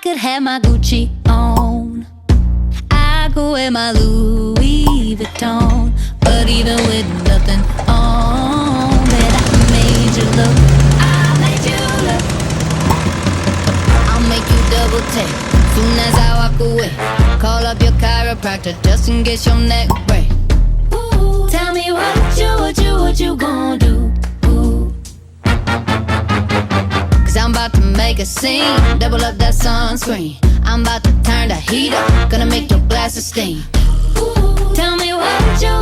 could have my Gucci on, I could wear my Louis Vuitton, but even with nothing on, bet I made you look. I made you look. I'll make you double take soon as I walk away. Call up your chiropractor just in case your neck break. Ooh, tell me what you gon' do? Cause I'm about to make a scene, double up that sunscreen. I'm about to turn the heat up, gonna make your glasses steam. Ooh, tell me what you